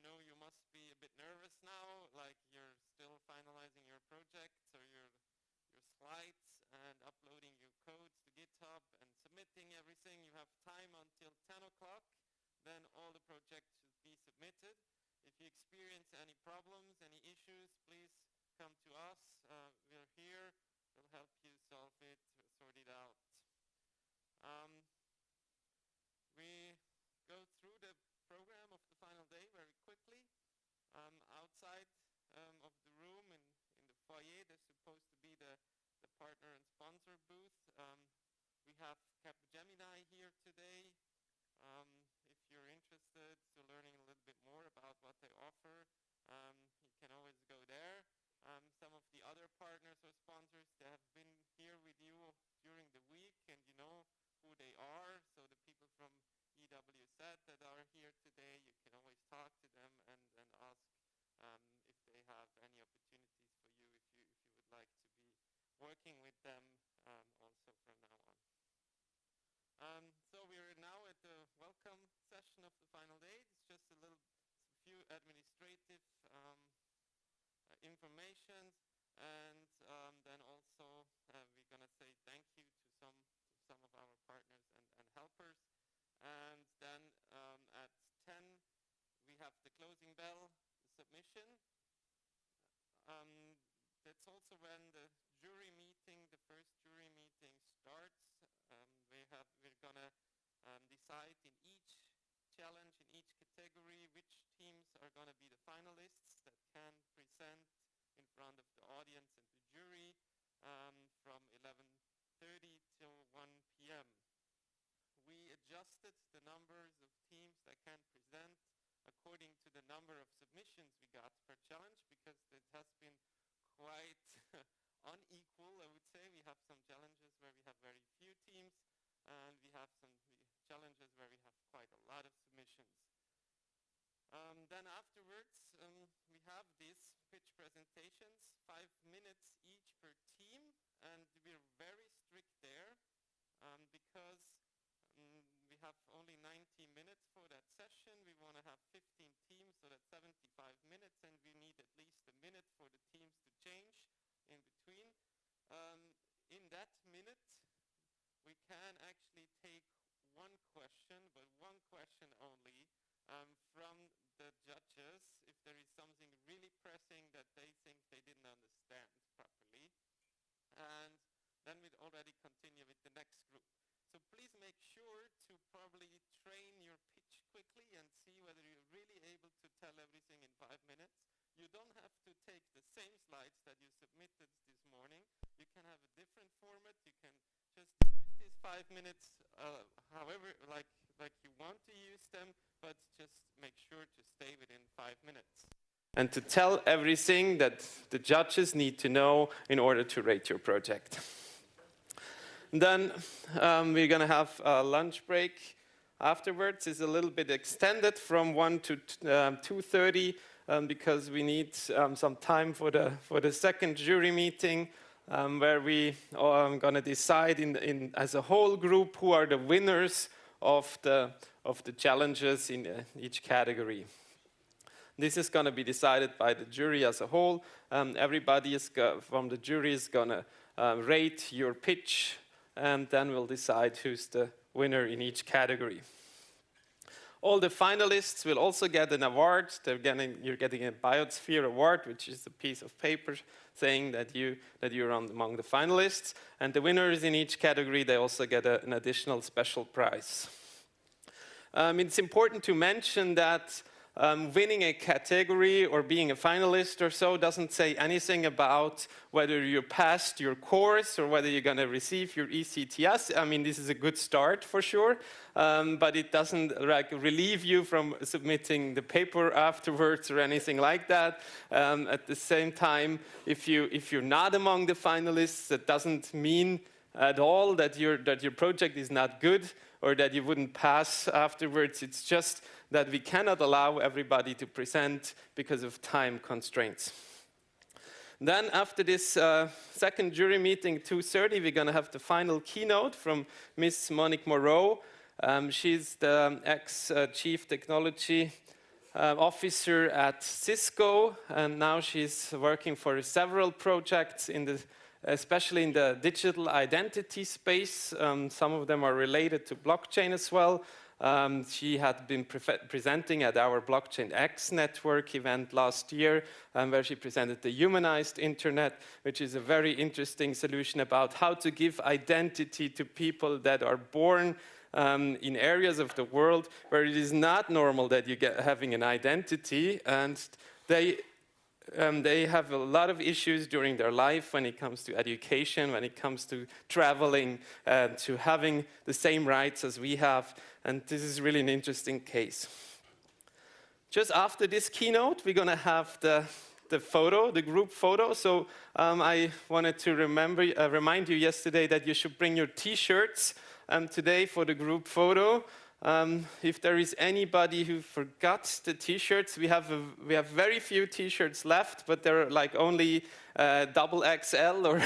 know you must be a bit nervous now, like you're still finalizing your projects or your slides and uploading your codes to GitHub and submitting everything. You have time until 10 o'clock, then all the projects should be submitted. If you experience any problems, any issues, please come to us. We're here. We'll help you solve it, sort it out. We go through the program of the final day very quickly. Outside of the room in the foyer, there's supposed to be the partner and sponsor booth. We have Capgemini here today. If you're interested to learning a little bit more about what they offer, you can always go there. Some of the other partners or sponsors, they have been here with you during the week, and you know who they are. So the people from EWZ that are here today, you can always talk to them and ask if they have any opportunities for you, if you would like to be working with them also from now on. So we're now at the welcome session of the final day. It's just a few administrative information, and then also we're going to say thank you to some of our partners and helpers. And then at 10 we have the closing bell, the submission. That's also when the jury meeting, the first jury meeting starts. We're gonna decide in each challenge, in each category, which teams are gonna be the finalists that can present in front of the audience and the jury from 11:30 till 1 p.m. We adjusted the numbers of teams that can present according to the number of submissions we got per challenge, because it has been quite unequal, I would say. We have some challenges where we have very few teams, and we have some challenges where we have quite a lot of submissions. Then afterwards, we have these pitch presentations, 5 minutes each per team, and we're very strict there because we have only 90 minutes for that session. We want to have 15 teams, so that's 75 minutes, and we need at least a minute for the teams to change in between. In that minute, we can actually take one question, but one question only, from the judges if there is something really pressing that they think they didn't understand properly. And then we'd already continue with the next group. So please make sure to probably train your pitch quickly and see whether you're really able to tell everything in 5 minutes. You don't have to take the same slides that you submitted this morning. You can have a different format. You can just use these 5 minutes however like you want to use them, but just make sure to stay within 5 minutes. And to tell everything that the judges need to know in order to rate your project. Then we're going to have a lunch break afterwards. It's a little bit extended from 1 to 2:30 because we need some time for the second jury meeting where we are going to decide as a whole group who are the winners of the challenges in each category. This is going to be decided by the jury as a whole. Everybody from the jury is going to rate your pitch, and then we'll decide who's the winner in each category. All the finalists will also get an award. You're getting a BIOTS award, which is a piece of paper saying that you're among the finalists. And the winners in each category, they also get an additional special prize. It's important to mention that winning a category or being a finalist or so doesn't say anything about whether you passed your course or whether you're going to receive your ECTS. I mean, this is a good start for sure, but it doesn't relieve you from submitting the paper afterwards or anything like that. At the same time, if you're not among the finalists, that doesn't mean at all that your project is not good or that you wouldn't pass afterwards. It's just that we cannot allow everybody to present because of time constraints. Then after this second jury meeting, 2:30, we're going to have the final keynote from Miss Monique Moreau. She's the ex-chief technology officer at Cisco, and now she's working for several projects especially in the digital identity space. Some of them are related to blockchain as well. She had been presenting at our Blockchain X network event last year, where she presented the humanized internet, which is a very interesting solution about how to give identity to people that are born in areas of the world where it is not normal that you having an identity, and they have a lot of issues during their life when it comes to education, when it comes to traveling, to having the same rights as we have. And this is really an interesting case. Just after this keynote, we're going to have the photo, the group photo. So I wanted to remind you yesterday that you should bring your T-shirts today for the group photo. If there is anybody who forgot the T-shirts, we have very few T-shirts left, but they're like only double XL or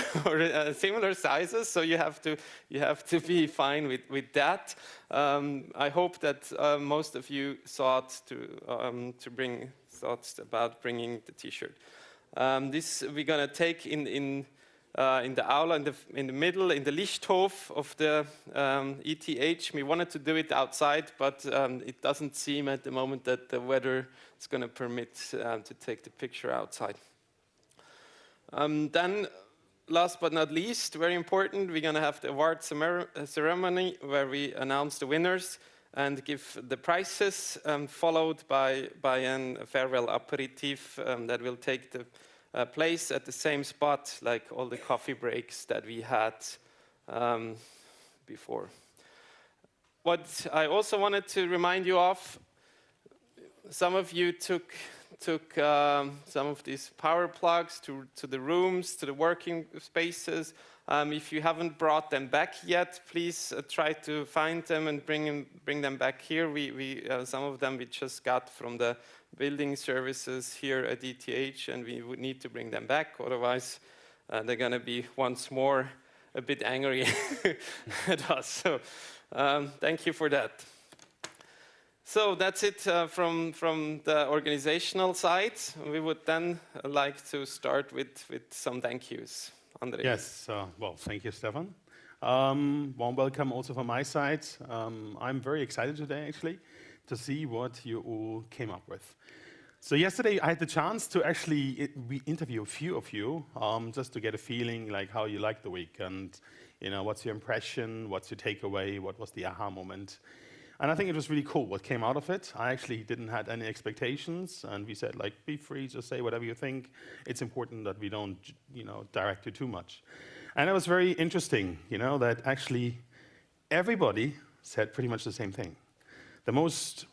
similar sizes, so you have to be fine with that. I hope that most of you thought about bringing the T-shirt. This we're gonna take in the aula, in the middle, in the Lichthof of the ETH. We wanted to do it outside, but it doesn't seem at the moment that the weather is going to permit to take the picture outside. Then, last but not least, very important, we're going to have the award ceremony where we announce the winners and give the prizes, followed by a farewell aperitif that will take the place at the same spot like all the coffee breaks that we had before. What I also wanted to remind you of, some of you took some of these power plugs to the rooms, to the working spaces. If you haven't brought them back yet, please try to find them and bring them back here. Some of them we just got from the building services here at ETH, and we would need to bring them back. Otherwise, they're going to be once more a bit angry at us. So thank you for that. So that's it from the organizational side. We would then like to start with some thank yous. André. Yes, well, thank you, Stefan. Warm welcome also from my side. I'm very excited today, actually, to see what you all came up with. So yesterday, I had the chance to actually interview a few of you, just to get a feeling like how you liked the week, and what's your impression, what's your takeaway, what was the aha moment. And I think it was really cool what came out of it. I actually didn't have any expectations, and we said, like, be free, just say whatever you think. It's important that we don't, direct you too much. And it was very interesting, that actually everybody said pretty much the same thing. The most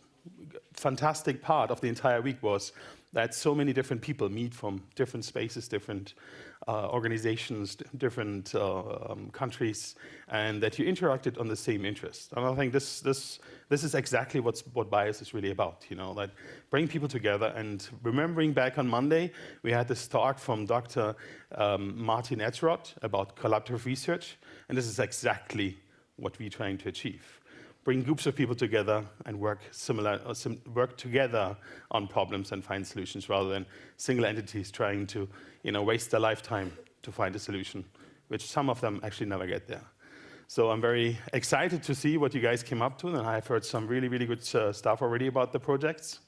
fantastic part of the entire week was that so many different people meet from different spaces, different organizations, different countries, and that you interacted on the same interest. And I think this is exactly what BIOS is really about, that bring people together. And remembering back on Monday, we had this talk from Dr. Martin Etzroth about collaborative research, and this is exactly what we're trying to achieve. Bring groups of people together and work together on problems and find solutions, rather than single entities trying to, waste their lifetime to find a solution, which some of them actually never get there. So I'm very excited to see what you guys came up to, and I've heard some really, really good stuff already about the projects.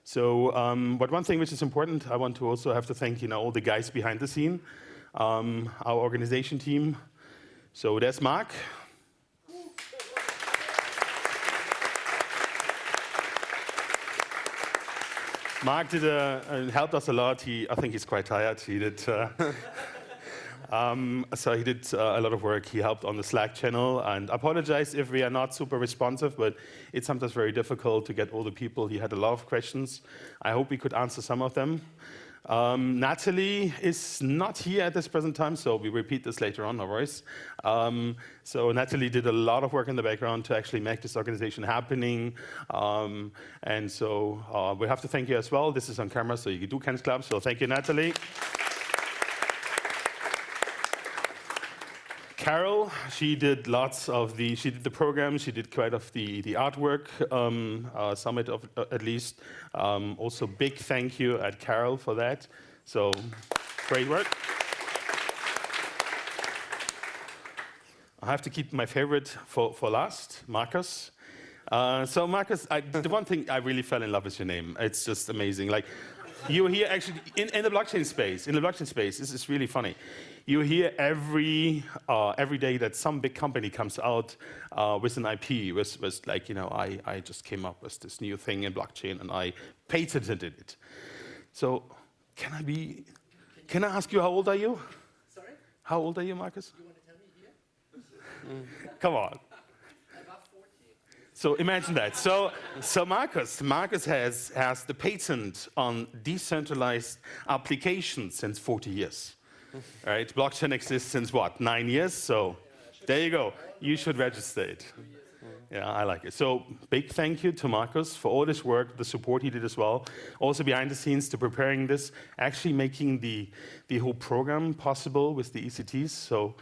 So, but one thing which is important, I want to also have to thank, all the guys behind the scene, our organization team. So there's Mark. Mark helped us a lot. I think he's quite tired. He did, so he did a lot of work. He helped on the Slack channel, and I apologize if we are not super responsive, but it's sometimes very difficult to get all the people. He had a lot of questions. I hope we could answer some of them. Natalie is not here at this present time, so we repeat this later on, no worries. So Natalie did a lot of work in the background to actually make this organization happening. And so we have to thank you as well. This is on camera, so you do can clap, so thank you, Natalie. Carol, she did she did the program, she did quite of the artwork, Summit of at least. Also big thank you at Carol for that. So great work. I have to keep my favorite for last, Marcus. So Marcus, the one thing I really fell in love with your name. It's just amazing. Like, you hear actually in the blockchain space. This is really funny. You hear every day that some big company comes out with an IP, with like, you know, I just came up with this new thing in blockchain and I patented it. So can I ask you how old are you? Sorry? How old are you, Marcus? You want to tell me here? Come on. About 40. So imagine that. So Marcus has the patent on decentralized applications since 40 years. Right? Blockchain exists since what, 9 years? So there you go. You should register it. Yeah, I like it. So big thank you to Marcus for all this work, the support he did as well. Also behind the scenes to preparing this, actually making the whole program possible with the ECTs. So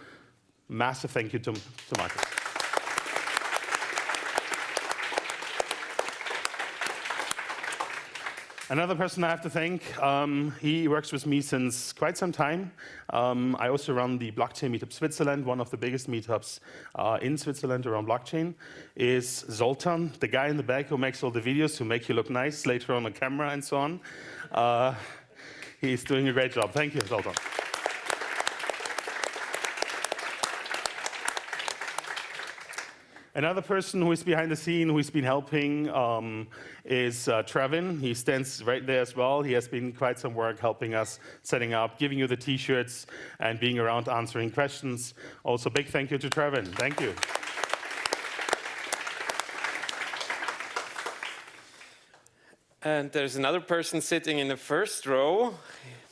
massive thank you to Marcus. Another person I have to thank, he works with me since quite some time. I also run the Blockchain Meetup Switzerland, one of the biggest meetups in Switzerland around blockchain, is Zoltan, the guy in the back who makes all the videos to make you look nice later on camera and so on. He's doing a great job. Thank you, Zoltan. Another person who is behind the scene, who has been helping, is Trevin. He stands right there as well. He has been quite some work helping us, setting up, giving you the T-shirts, and being around answering questions. Also, big thank you to Trevin. Thank you. And there's another person sitting in the first row.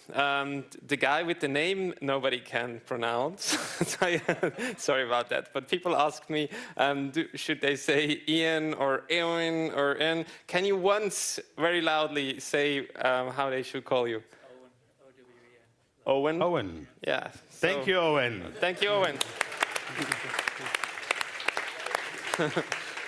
The guy with the name nobody can pronounce. Sorry about that. But people ask me, should they say Ian or Ewan or Ian? Can you once very loudly say how they should call you? Owen. Owen? Owen. Yeah. Thank you, Owen. Thank you, Owen.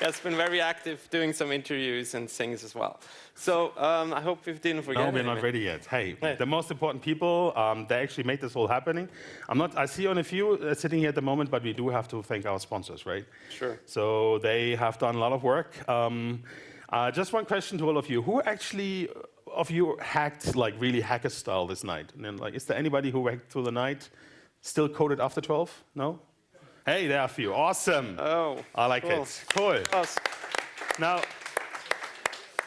Has been very active doing some interviews and things as well. So I hope we didn't forget. No, we're not ready yet. Hey, the most important people, they actually made this all happening. I see on a few sitting here at the moment, but we do have to thank our sponsors, right? Sure. So they have done a lot of work. Just one question to all of you. Who actually of you hacked, like really hacker style this night? And then, like, is there anybody who hacked through the night, still coded after 12? No? Hey, there are a few. Awesome. Oh, I like cool. it. Cool. Awesome. Now,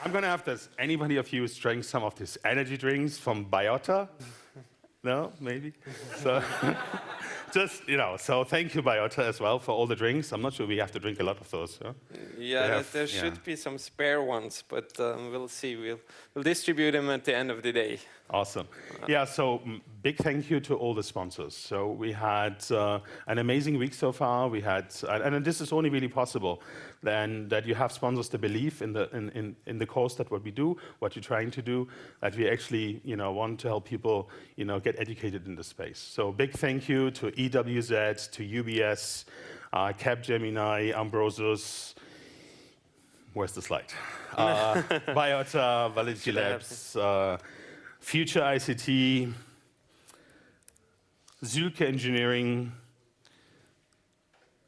I'm going to have this. Anybody of you drank some of these energy drinks from BIOTS? No? Maybe? So, just, you know, so thank you, BIOTS, as well, for all the drinks. I'm not sure we have to drink a lot of those. Huh? Yeah, there should be some spare ones, but we'll see. We'll distribute them at the end of the day. Awesome. Yeah, so big thank you to all the sponsors. So we had an amazing week so far. We had, and this is only really possible then that you have sponsors to believe in the cause that what we do, what you're trying to do, that we actually, you know, want to help people, you know, get educated in the space. So big thank you to EWZ, to UBS, Capgemini, Ambrosus. Where's the slide? BIOTS, Validity Labs, Future ICT, Zülke Engineering,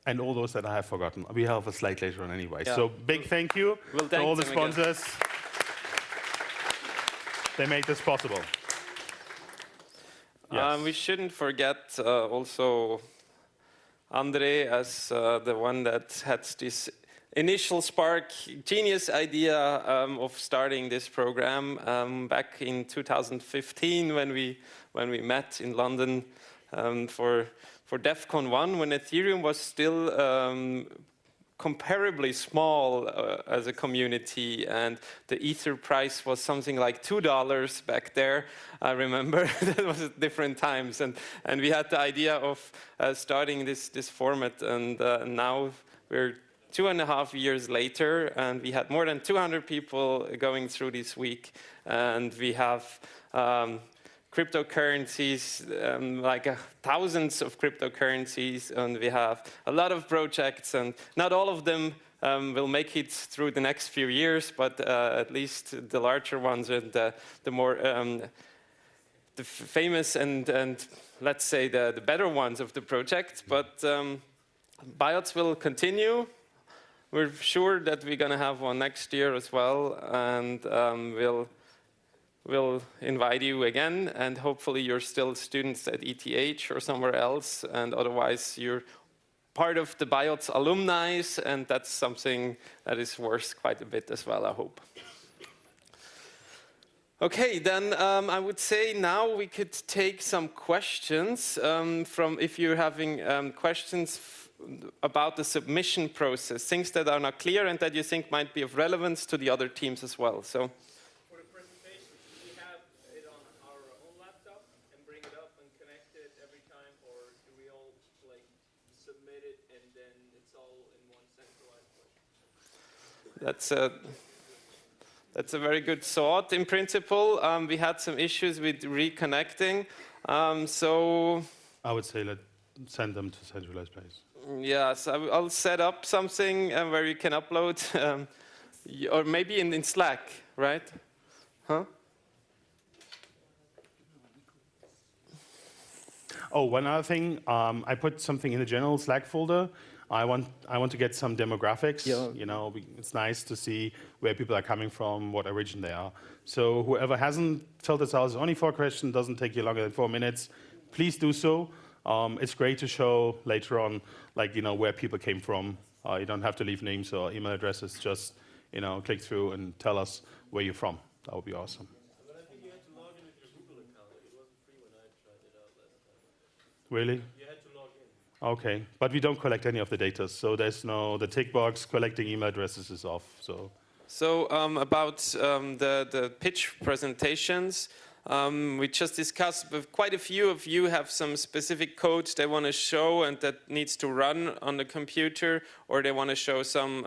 and all those that I have forgotten. We have a slide later on anyway. Yeah. So big thank you to all the sponsors. Again. They made this possible. Yes. We shouldn't forget also Andre as the one that had this initial spark, genius idea of starting this program back in 2015 when we met in London for DEF CON 1, when Ethereum was still comparably small as a community, and the Ether price was something like $2 back there. I remember that was at different times, and we had the idea of starting this format, and now we're 2.5 years later, and we had more than 200 people going through this week, and we have cryptocurrencies, like thousands of cryptocurrencies, and we have a lot of projects, and not all of them will make it through the next few years, but at least the larger ones and the more the famous and let's say the better ones of the project. But BIOTS will continue. We're sure that we're going to have one next year as well, and we'll invite you again, and hopefully you're still students at ETH or somewhere else, and otherwise you're part of the BIOTS alumni, and that's something that is worth quite a bit as well, I hope. Okay, then I would say now we could take some questions from if you're having questions about the submission process, things that are not clear and that you think might be of relevance to the other teams as well. So. For the presentation, do we have it on our own laptop and bring it up and connect it every time, or do we all like submit it and then it's all in one centralized place? That's a very good thought. In principle, we had some issues with reconnecting, so I would say send them to centralized place. Yes, I'll set up something where you can upload, or maybe in Slack, right? Huh? Oh, one other thing, I put something in the general Slack folder. I want to get some demographics. Yeah. You know, it's nice to see where people are coming from, what origin they are. So whoever hasn't filled this out, it's only 4 questions, doesn't take you longer than 4 minutes. Please do so. It's great to show later on, like, you know, where people came from. You don't have to leave names or email addresses. Just, you know, click through and tell us where you're from. That would be awesome. But I think you had to log in with your Google account. It wasn't free when I tried it out last time. Really? You had to log in. Okay, but we don't collect any of the data, so there's the tick box collecting email addresses is off. So about the pitch presentations. We just discussed, but quite a few of you have some specific code they want to show and that needs to run on the computer, or they want to show some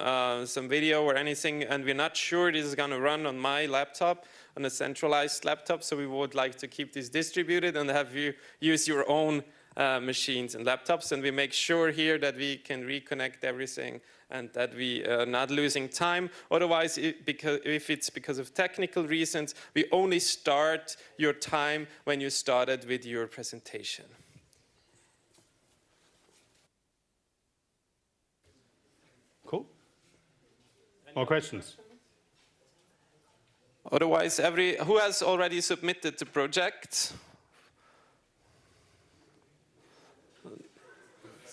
video or anything, and we're not sure this is going to run on my laptop, on a centralized laptop, so we would like to keep this distributed and have you use your own machines and laptops, and we make sure here that we can reconnect everything and that we are not losing time. Otherwise, if it's because of technical reasons, we only start your time when you started with your presentation. Cool. More questions? Otherwise, who has already submitted the project?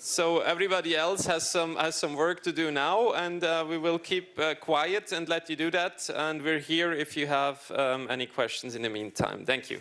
So everybody else has some work to do now, and we will keep quiet and let you do that. And we're here if you have any questions in the meantime. Thank you.